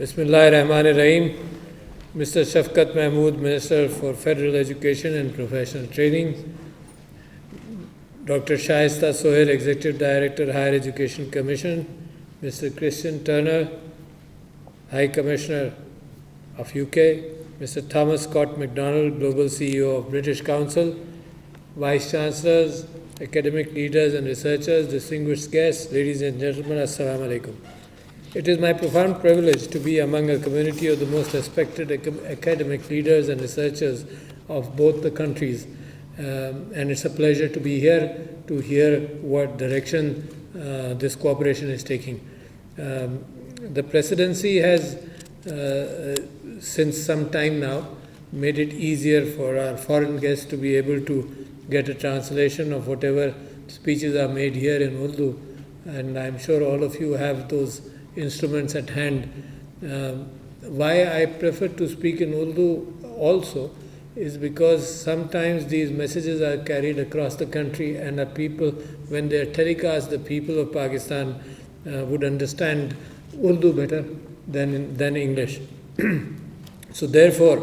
Bismillahirrahmanirrahim. Mr. Shafkat Mahmood, Minister for Federal Education and Professional Training, Dr. Shaista Sohail, Executive Director, Higher Education Commission, Mr. Christian Turner, High Commissioner of UK, Mr. Thomas Scott MacDonald, Global CEO of British Council, Vice Chancellors, academic leaders and researchers, distinguished guests, ladies and gentlemen, Assalamu alaikum. It is my profound privilege to be among a community of the most respected academic leaders and researchers of both the countries. And it's a pleasure to be here to hear what direction this cooperation is taking. The presidency has, since some time now, made it easier for our foreign guests to be able to get a translation of whatever speeches are made here in Urdu. And I'm sure all of you have those instruments at hand. Why I prefer to speak in Urdu also is because sometimes these messages are carried across the country, and the people, when they are telecast, the people of Pakistan would understand Urdu better than English. So therefore,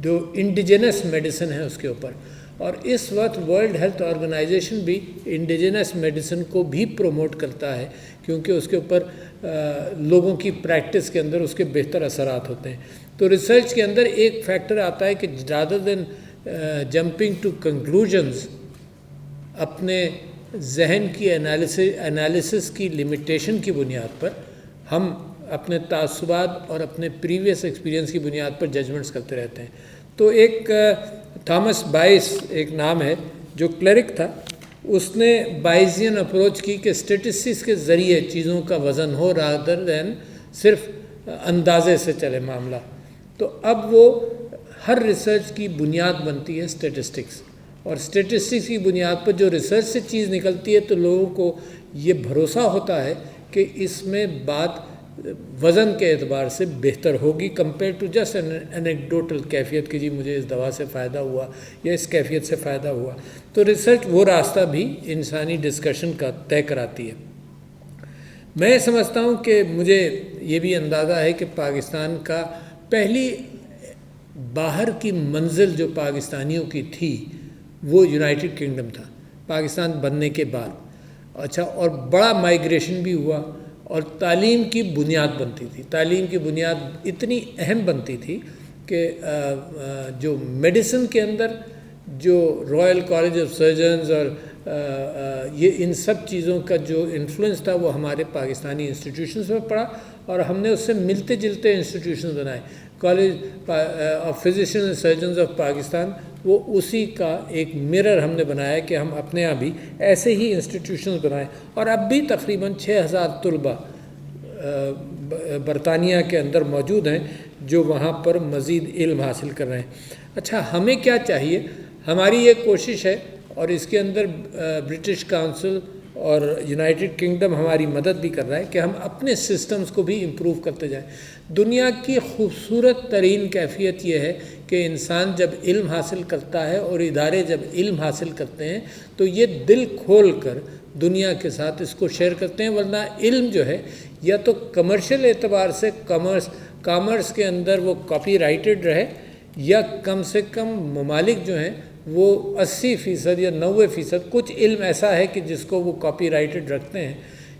جو indigenous medicine ہے اس کے اوپر. اور اس وقت world health organization بھی indigenous medicine کو بھی promote کرتا ہے کیونکہ اس کے اوپر لوگوں کی پریکٹس کے اندر اس کے بہتر اثرات ہوتے ہیں. تو ریسرچ کے اندر ایک فیکٹر آتا ہے کہ rather than jumping to conclusions, اپنے ذہن کی انالیسس کی لمیٹیشن کی بنیاد پر ہم اپنے تعصبات اور اپنے پریویس ایکسپیرینس کی بنیاد پر ججمنٹس کرتے رہتے ہیں. تو ایک تھامس بائس ایک نام ہے جو کلرک تھا، اس نے بائزین اپروچ کی کہ اسٹیٹسٹکس کے ذریعے چیزوں کا وزن ہو رادر دین صرف اندازے سے چلے معاملہ. تو اب وہ ہر ریسرچ کی بنیاد بنتی ہے اسٹیٹسٹکس، اور اسٹیٹسٹکس کی بنیاد پر جو ریسرچ سے چیز نکلتی ہے تو لوگوں کو یہ بھروسہ ہوتا ہے کہ اس میں بات وزن کے اعتبار سے بہتر ہوگی کمپیئر ٹو جسٹ انیکڈوٹل کیفیت کہ جی مجھے اس دوا سے فائدہ ہوا یا اس کیفیت سے فائدہ ہوا. تو ریسرچ وہ راستہ بھی انسانی ڈسکشن کا طے کراتی ہے. میں سمجھتا ہوں کہ مجھے یہ بھی اندازہ ہے کہ پاکستان کا پہلی باہر کی منزل جو پاکستانیوں کی تھی وہ یونائٹڈ کنگڈم تھا پاکستان بننے کے بعد. اچھا، اور بڑا مائیگریشن بھی ہوا اور تعلیم کی بنیاد بنتی تھی. تعلیم کی بنیاد اتنی اہم بنتی تھی کہ جو میڈیسن کے اندر جو رائل کالج آف سرجنز اور یہ ان سب چیزوں کا جو انفلوئنس تھا وہ ہمارے پاکستانی انسٹیٹیوشنز میں پڑا، اور ہم نے اس سے ملتے جلتے انسٹیٹیوشنز بنائے. College of physician and surgeons of Pakistan وہ اسی کا ایک مرر ہم نے بنایا کہ ہم اپنے یہاں بھی ایسے ہی انسٹیٹیوشنز بنائیں. اور اب بھی تقریباً 6000 طلباء برطانیہ کے اندر موجود ہیں جو وہاں پر مزید علم حاصل کر رہے ہیں. اچھا، ہمیں کیا چاہیے؟ ہماری یہ کوشش ہے اور اس کے اندر برٹش کاؤنسل اور یونائٹڈ کنگڈم ہماری مدد بھی کر رہا ہے کہ ہم اپنے سسٹمز کو بھی امپروو کرتے جائیں. دنیا کی خوبصورت ترین کیفیت یہ ہے کہ انسان جب علم حاصل کرتا ہے اور ادارے جب علم حاصل کرتے ہیں تو یہ دل کھول کر دنیا کے ساتھ اس کو شیئر کرتے ہیں. ورنہ علم جو ہے یا تو کمرشل اعتبار سے کامرس کے اندر وہ کاپی رائٹڈ رہے، یا کم سے کم ممالک جو ہیں وہ 80% یا 90% کچھ علم ایسا ہے کہ جس کو وہ کاپی رائٹڈ رکھتے ہیں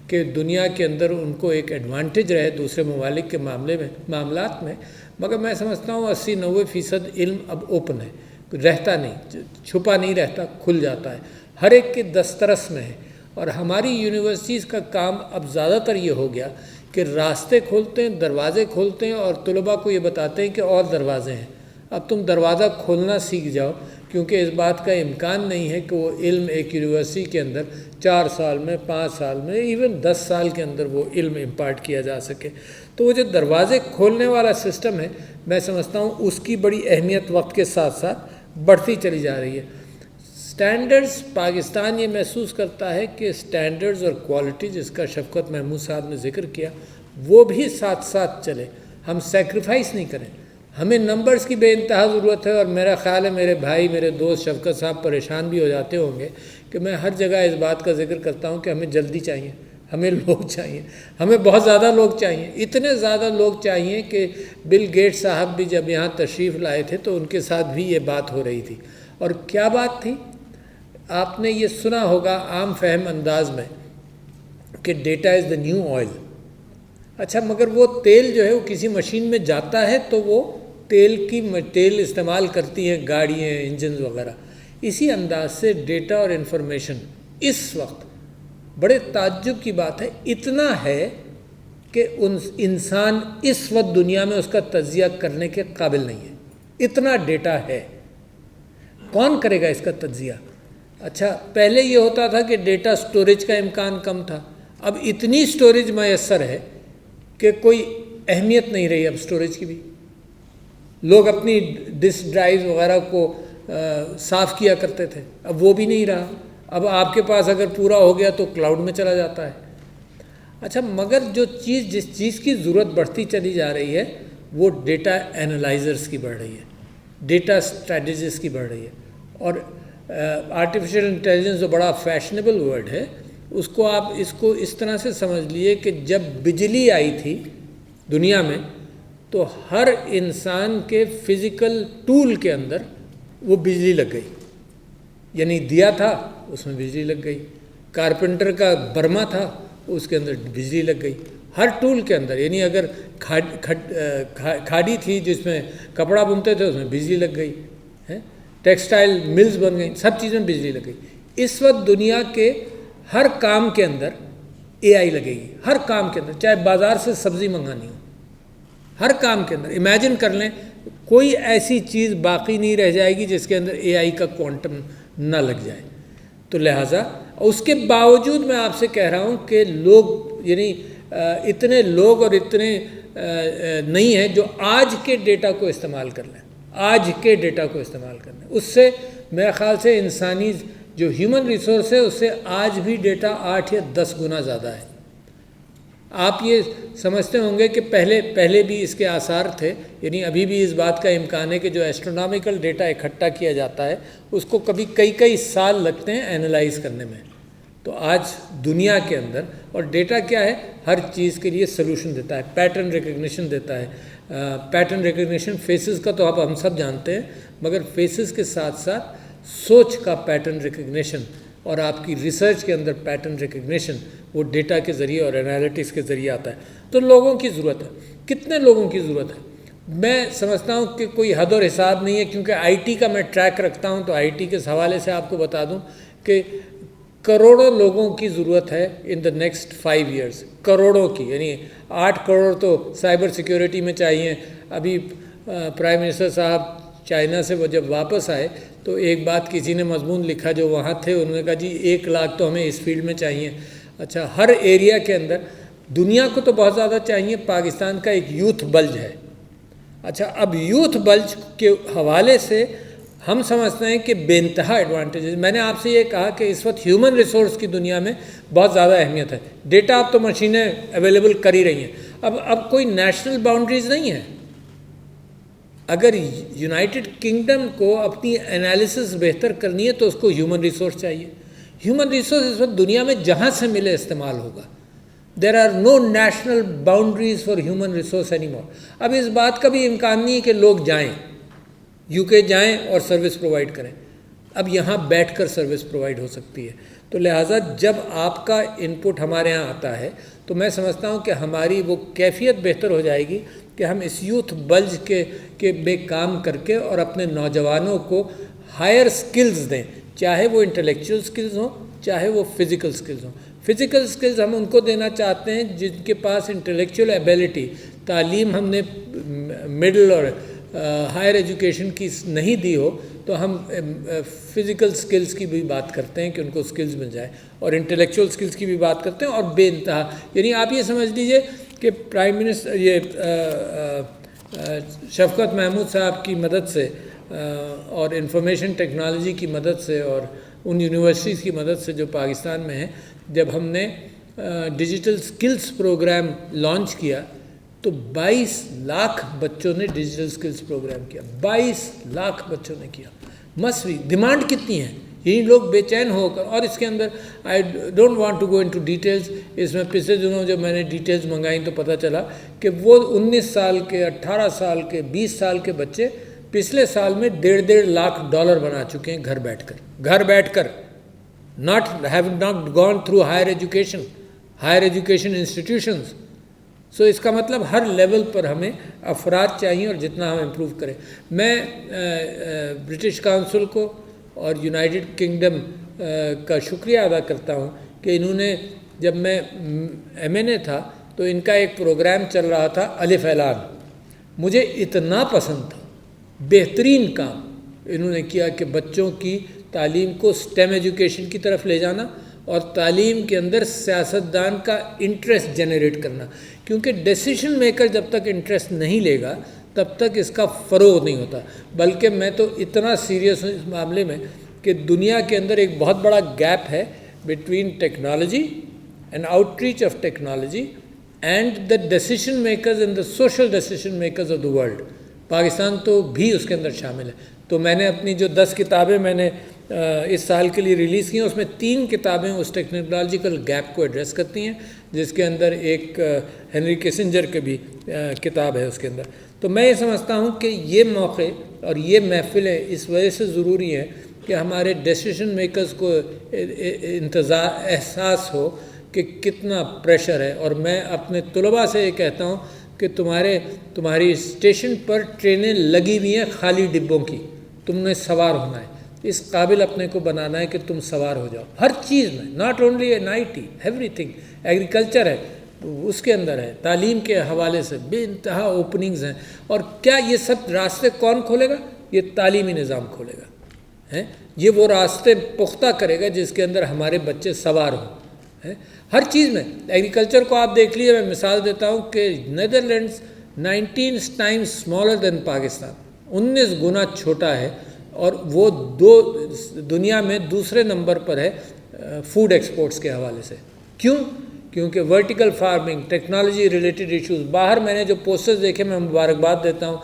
کہ دنیا کے اندر ان کو ایک ایڈوانٹیج رہے دوسرے ممالک کے معاملات میں. مگر میں سمجھتا ہوں 80-90% علم اب اوپن ہے، رہتا نہیں، چھپا نہیں رہتا، کھل جاتا ہے، ہر ایک کے دسترس میں ہے. اور ہماری یونیورسٹیز کا کام اب زیادہ تر یہ ہو گیا کہ راستے کھولتے ہیں، دروازے کھولتے ہیں اور طلباء کو یہ بتاتے ہیں کہ اور دروازے ہیں، اب تم دروازہ کھولنا سیکھ جاؤ، کیونکہ اس بات کا امکان نہیں ہے کہ وہ علم ایک یونیورسٹی کے اندر 4 سال میں، 5 سال میں، ایون 10 سال کے اندر وہ علم امپارٹ کیا جا سکے. تو وہ جو دروازے کھولنے والا سسٹم ہے میں سمجھتا ہوں اس کی بڑی اہمیت وقت کے ساتھ ساتھ بڑھتی چلی جا رہی ہے. سٹینڈرڈز، پاکستان یہ محسوس کرتا ہے کہ سٹینڈرڈز اور کوالٹی جس کا شفقت محمود صاحب نے ذکر کیا وہ بھی ساتھ ساتھ چلے، ہم سیکریفائس نہیں کریں. ہمیں نمبرز کی بے انتہا ضرورت ہے، اور میرا خیال ہے میرے بھائی، میرے دوست شفقت صاحب پریشان بھی ہو جاتے ہوں گے کہ میں ہر جگہ اس بات کا ذکر کرتا ہوں کہ ہمیں جلدی چاہیے، ہمیں لوگ چاہیے، ہمیں بہت زیادہ لوگ چاہیے، اتنے زیادہ لوگ چاہیے کہ بل گیٹ صاحب بھی جب یہاں تشریف لائے تھے تو ان کے ساتھ بھی یہ بات ہو رہی تھی. اور کیا بات تھی؟ آپ نے یہ سنا ہوگا عام فہم انداز میں کہ data is the new oil. اچھا، مگر وہ تیل جو ہے وہ کسی مشین میں جاتا ہے تو وہ تیل استعمال کرتی ہیں گاڑیاں، انجنز وغیرہ. اسی انداز سے ڈیٹا اور انفارمیشن اس وقت بڑے تعجب کی بات ہے، اتنا ہے کہ انسان اس وقت دنیا میں اس کا تجزیہ کرنے کے قابل نہیں ہے. اتنا ڈیٹا ہے، کون کرے گا اس کا تجزیہ؟ اچھا، پہلے یہ ہوتا تھا کہ ڈیٹا سٹوریج کا امکان کم تھا، اب اتنی سٹوریج میسر ہے کہ کوئی اہمیت نہیں رہی اب سٹوریج کی بھی. لوگ اپنی ڈسک ڈرائیو وغیرہ کو صاف کیا کرتے تھے، اب وہ بھی نہیں رہا. اب آپ کے پاس اگر پورا ہو گیا تو کلاؤڈ میں چلا جاتا ہے. اچھا، مگر جس چیز کی ضرورت بڑھتی چلی جا رہی ہے وہ ڈیٹا اینالائزرز کی بڑھ رہی ہے، ڈیٹا اسٹریٹجسٹ کی بڑھ رہی ہے. اور آرٹیفیشل انٹیلیجنس جو بڑا فیشنیبل ورڈ ہے، اس کو آپ اس طرح سے سمجھ لیے کہ جب بجلی آئی تھی دنیا میں تو ہر انسان کے فزیکل ٹول کے اندر وہ بجلی لگ گئی. یعنی دیا تھا اس میں بجلی لگ گئی, کارپینٹر کا برما تھا اس کے اندر بجلی لگ گئی, ہر ٹول کے اندر. یعنی اگر کھاڑی تھی جس میں کپڑا بنتے تھے اس میں بجلی لگ گئی, ٹیکسٹائل ملز بن گئی, سب چیزوں میں بجلی لگ گئی. اس وقت دنیا کے ہر کام کے اندر اے آئی لگے گی, ہر کام کے اندر, چاہے بازار سے سبزی منگانی ہو, ہر کام کے اندر. امیجن کر لیں کوئی ایسی چیز باقی نہیں رہ جائے گی جس کے اندر اے آئی کا کوانٹم نہ لگ جائے. تو لہٰذا اس کے باوجود میں آپ سے کہہ رہا ہوں کہ لوگ یعنی اتنے لوگ اور اتنے نہیں ہیں جو آج کے ڈیٹا کو استعمال کر لیں, آج کے ڈیٹا کو استعمال کر لیں. اس سے میرے خیال سے انسانی جو ہیومن ریسورس ہے اس سے آج بھی ڈیٹا 8 یا 10 گنا زیادہ ہے. آپ یہ سمجھتے ہوں گے کہ پہلے بھی اس کے آثار تھے. یعنی ابھی بھی اس بات کا امکان ہے کہ جو ایسٹرونامیکل ڈیٹا اکٹھا کیا جاتا ہے اس کو کبھی کئی سال لگتے ہیں اینالائز کرنے میں. تو آج دنیا کے اندر اور ڈیٹا کیا ہے, ہر چیز کے لیے سلوشن دیتا ہے, پیٹرن ریکگنیشن دیتا ہے. پیٹرن ریکگنیشن فیسز کا تو اب ہم سب جانتے ہیں, مگر فیسز کے ساتھ ساتھ سوچ کا پیٹرن ریکگنیشن اور آپ کی ریسرچ کے اندر پیٹرن ریکگنیشن وہ ڈیٹا کے ذریعے اور انالیٹکس کے ذریعے آتا ہے. تو لوگوں کی ضرورت ہے. کتنے لوگوں کی ضرورت ہے؟ میں سمجھتا ہوں کہ کوئی حد اور حساب نہیں ہے, کیونکہ آئی ٹی کا میں ٹریک رکھتا ہوں. تو آئی ٹی کے حوالے سے آپ کو بتا دوں کہ کروڑوں لوگوں کی ضرورت ہے ان دا نیکسٹ 5 ایئرس, کروڑوں کی. یعنی 8 کروڑ تو سائبر سیکیورٹی میں چاہیے. ابھی پرائم منسٹر صاحب چائنا سے وہ جب واپس آئے تو ایک بات کسی نے مضمون لکھا جو وہاں تھے, انہوں نے کہا جی 1 لاکھ تو ہمیں اس فیلڈ میں چاہیے. اچھا, ہر ایریا کے اندر دنیا کو تو بہت زیادہ چاہیے. پاکستان کا ایک یوتھ بلج ہے. اچھا, اب یوتھ بلج کے حوالے سے ہم سمجھتے ہیں کہ بے انتہا ایڈوانٹیجز. میں نے آپ سے یہ کہا کہ اس وقت ہیومن ریسورس کی دنیا میں بہت زیادہ اہمیت ہے. ڈیٹا اب تو مشینیں اویلیبل کر ہی رہی ہیں. اب کوئی نیشنل باؤنڈریز نہیں ہے. اگر یونائٹڈ کنگڈم کو اپنی انالیسس بہتر کرنی ہے تو اس کو ہیومن ریسورس چاہیے. ہیومن ریسورس اس وقت دنیا میں جہاں سے ملے استعمال ہوگا. There are no national boundaries for human resource any more. اب اس بات کا بھی امکان نہیں ہے کہ لوگ جائیں UK جائیں اور سروس پرووائڈ کریں. اب یہاں بیٹھ کر سروس پرووائڈ ہو سکتی ہے. تو لہٰذا جب آپ کا انپٹ ہمارے ہاں آتا ہے تو میں سمجھتا ہوں کہ ہماری وہ کیفیت بہتر ہو جائے گی کہ ہم اس یوتھ بلج کے بے کام کر کے اور اپنے نوجوانوں کو ہائر سکلز دیں, چاہے وہ انٹلیکچوئل سکلز ہوں چاہے وہ فزیکل سکلز ہوں. فزیکل سکلز ہم ان کو دینا چاہتے ہیں جن کے پاس انٹلیکچوئل ایبیلٹی, تعلیم ہم نے مڈل اور ہائر ایجوکیشن کی نہیں دی ہو, تو ہم فزیکل سکلز کی بھی بات کرتے ہیں کہ ان کو سکلز مل جائے, اور انٹلیکچوئل سکلز کی بھی بات کرتے ہیں. اور بے انتہا یعنی آپ یہ سمجھ لیجئے کہ پرائم منسٹر یہ شفقت محمود صاحب کی مدد سے اور انفارمیشن ٹیکنالوجی کی مدد سے اور ان یونیورسٹیز کی مدد سے جو پاکستان میں ہیں, جب ہم نے ڈیجیٹل سکلز پروگرام لانچ کیا تو 22 لاکھ بچوں نے ڈیجیٹل سکلز پروگرام کیا. 22 لاکھ بچوں نے کیا. مسوی ڈیمانڈ کتنی ہے, یہی لوگ بے چین ہو کر. اور اس کے اندر I don't want to go into details. اس میں پچھلے دنوں جب میں نے ڈیٹیلز منگائیں تو پتہ چلا کہ وہ 19 سال کے 18 سال کے 20 سال کے بچے پچھلے سال میں $1.5 لاکھ بنا چکے ہیں گھر بیٹھ کر not gone through higher education institutions. سو اس کا مطلب ہر لیول پر ہمیں افراد چاہیے اور جتنا ہم امپروو کریں. میں برٹش کاؤنسل کو اور یونائٹڈ کنگڈم کا شکریہ ادا کرتا ہوں کہ انہوں نے, جب میں MNA تھا تو ان کا ایک پروگرام چل رہا تھا الف اعلان, مجھے اتنا پسند تھا. بہترین کام انہوں نے کیا کہ بچوں کی تعلیم کو STEM ایجوکیشن کی طرف لے جانا اور تعلیم کے اندر سیاستدان کا انٹرسٹ جنریٹ کرنا, کیونکہ ڈیسیشن میکر جب تک انٹرسٹ نہیں لے گا تب تک اس کا فروغ نہیں ہوتا. بلکہ میں تو اتنا سیریس ہوں اس معاملے میں کہ دنیا کے اندر ایک بہت بڑا گیپ ہے between technology and out reach of technology and the decision makers and the social decision makers of the world. Pakistan تو بھی اس کے اندر شامل ہے. تو میں نے اپنی جو 10 کتابیں میں نے اس سال کے لیے ریلیز کی ہیں. اس میں 3 کتابیں اس ٹیکنالوجیکل گیپ کو ایڈریس کرتی ہیں، جس کے اندر ایک ہنری کیسنجر کی بھی کتاب ہے اس کے اندر. تو میں یہ سمجھتا ہوں کہ یہ موقع اور یہ محفلیں اس وجہ سے ضروری ہیں کہ ہمارے ڈیسیشن میکرز کو احساس ہو کہ کتنا پریشر ہے. اور میں اپنے طلباء سے یہ کہتا ہوں کہ تمہاری اسٹیشن پر ٹرینیں لگی ہوئی ہیں خالی ڈبوں کی، تم نے سوار ہونا ہے. اس قابل اپنے کو بنانا ہے کہ تم سوار ہو جاؤ ہر چیز میں، not only in I T, every thing. Agriculture ہے اس کے اندر ہے، تعلیم کے حوالے سے بے انتہا اوپننگز ہیں. اور کیا یہ سب راستے کون کھولے گا؟ یہ تعلیمی نظام کھولے گا. یہ وہ راستے پختہ کرے گا جس کے اندر ہمارے بچے سوار ہوں. ہر چیز میں ایگریکلچر کو آپ دیکھ لیے. میں مثال دیتا ہوں کہ Netherlands 19 Times smaller than Pakistan, 19 گنا چھوٹا ہے، اور وہ دنیا میں دوسرے نمبر پر ہے فوڈ ایکسپورٹس کے حوالے سے. کیوں؟ کیونکہ vertical farming, technology related issues. باہر میں نے جو پوسٹرز دیکھے، میں مبارکباد دیتا ہوں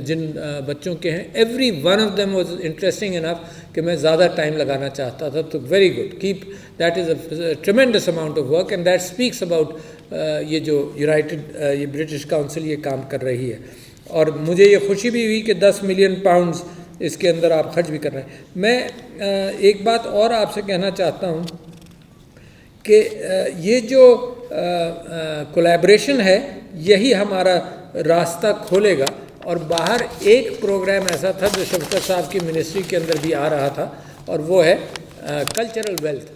جن بچوں کے ہیں. Every one of them was interesting enough کہ میں زیادہ ٹائم لگانا چاہتا تھا. تو very good, keep that is a tremendous amount of work and that speaks about یہ جو یہ برٹش کاؤنسل یہ کام کر رہی ہے. اور مجھے یہ خوشی بھی ہوئی کہ 10 ملین پاؤنڈز اس کے اندر آپ خرچ بھی کر رہے ہیں. میں ایک بات اور آپ سے کہنا چاہتا ہوں کہ یہ جو کولیبریشن ہے یہی ہمارا راستہ کھولے گا. اور باہر ایک پروگرام ایسا تھا جو شفقت صاحب کی منسٹری کے اندر بھی آ رہا تھا، اور وہ ہے کلچرل ویلتھ.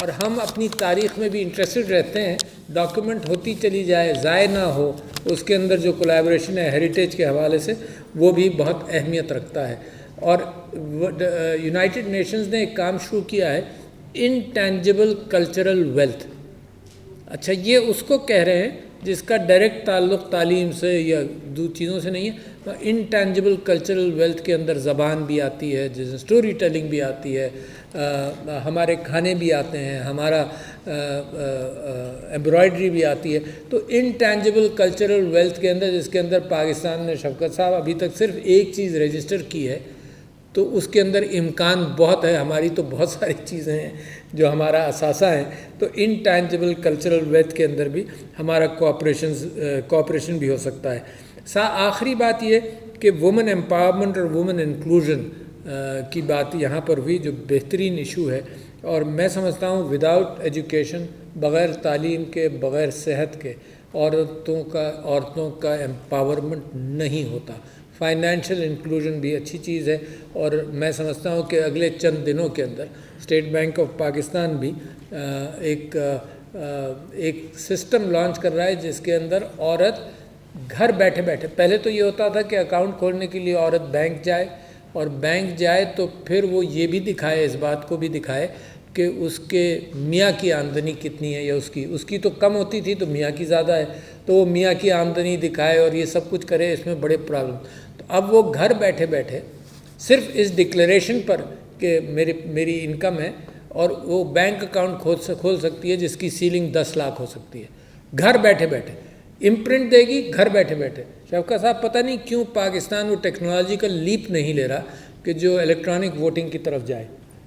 اور ہم اپنی تاریخ میں بھی انٹرسٹڈ رہتے ہیں، ڈاکیومنٹ ہوتی چلی جائے، ضائع نہ ہو. اس کے اندر جو کولیبریشن ہے ہیریٹیج کے حوالے سے وہ بھی بہت اہمیت رکھتا ہے. اور یونائٹڈ نیشنز نے ایک کام شروع کیا ہے، انٹینجبل کلچرل ویلتھ. اچھا، یہ اس کو کہہ رہے ہیں جس کا ڈائریکٹ تعلق تعلیم سے یا چیزوں سے نہیں ہے. انٹینجبل کلچرل ویلتھ کے اندر زبان بھی آتی ہے، جیسے اسٹوری ٹیلنگ بھی آتی ہے، ہمارے کھانے بھی آتے ہیں، ہمارا ایمبرائڈری بھی آتی ہے. تو انٹینجبل کلچرل ویلتھ کے اندر، جس کے اندر پاکستان نے، شفقت صاحب ابھی تک صرف ایک چیز رجسٹر کی ہے، تو اس کے اندر امکان بہت ہے. ہماری تو بہت ساری چیزیں ہیں جو ہمارا اثاثہ ہیں. تو انٹینجبل کلچرل ویلتھ کے اندر بھی ہمارا کوآپریشن بھی ہو سکتا ہے. آخری بات یہ کہ وومن امپاورمنٹ اور وومن انکلوژن کی بات یہاں پر ہوئی، جو بہترین ایشو ہے. اور میں سمجھتا ہوں وداؤٹ ایجوکیشن، بغیر تعلیم کے، بغیر صحت کے، عورتوں کا امپاورمنٹ نہیں ہوتا. فائنینشیل انکلوژن بھی اچھی چیز ہے. اور میں سمجھتا ہوں کہ اگلے چند دنوں کے another state bank of Pakistan بھی ایک سسٹم لانچ کر رہا ہے جس کے اندر عورت گھر بیٹھے بیٹھے، پہلے تو یہ ہوتا تھا کہ اکاؤنٹ کھولنے کے لیے عورت بینک جائے، اور بینک جائے تو پھر وہ یہ بھی دکھائے، اس بات کو بھی دکھائے کہ اس کے میاں کی آمدنی کتنی ہے، یا اس کی تو کم ہوتی تھی تو میاں کی زیادہ ہے، تو وہ میاں کی آمدنی دکھائے اور یہ سب کچھ کرے. اس میں بڑے پرابلم. تو اب وہ گھر بیٹھے بیٹھے صرف اس ڈکلیریشن پر کہ میری انکم ہے، اور وہ بینک اکاؤنٹ کھول سکتی ہے جس کی سیلنگ 10 لاکھ ہو سکتی ہے، گھر بیٹھے بیٹھے. امپرنٹ دے گی گھر بیٹھے بیٹھے. شفقت صاحب پتہ نہیں کیوں پاکستان وہ ٹیکنالوجیکل لیپ نہیں لے رہا کہ جو الیکٹرانک ووٹنگ کی طرف جائے.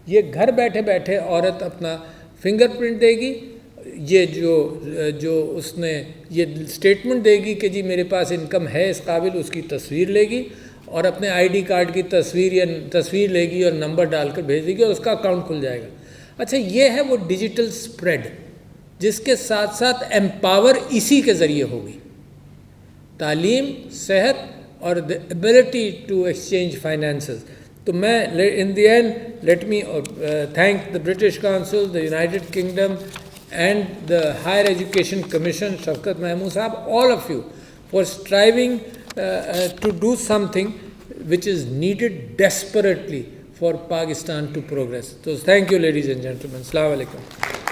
یہ گھر بیٹھے بیٹھے عورت اپنا فنگر پرنٹ دے گی، یہ جو اس نے یہ اسٹیٹمنٹ دے گی کہ جی میرے پاس انکم ہے اس قابل، اس کی تصویر لے گی، اور اپنے آئی ڈی کارڈ کی تصویر لے گی اور نمبر ڈال کر بھیج دے گی، اور اس کا اکاؤنٹ کھل جائے گا. اچھا، یہ ہے وہ ڈیجیٹل سپریڈ جس کے ساتھ ساتھ ایمپاور اسی کے ذریعے ہوگی. تعلیم، صحت اور the ability to exchange finances. تو میں in the end let me thank the British Council, the United Kingdom and the Higher Education Commission, Shafqat Mahmood Sahab, all of you for striving to do something which is needed desperately for Pakistan to progress. So thank you ladies and gentlemen. Assalamu alaikum.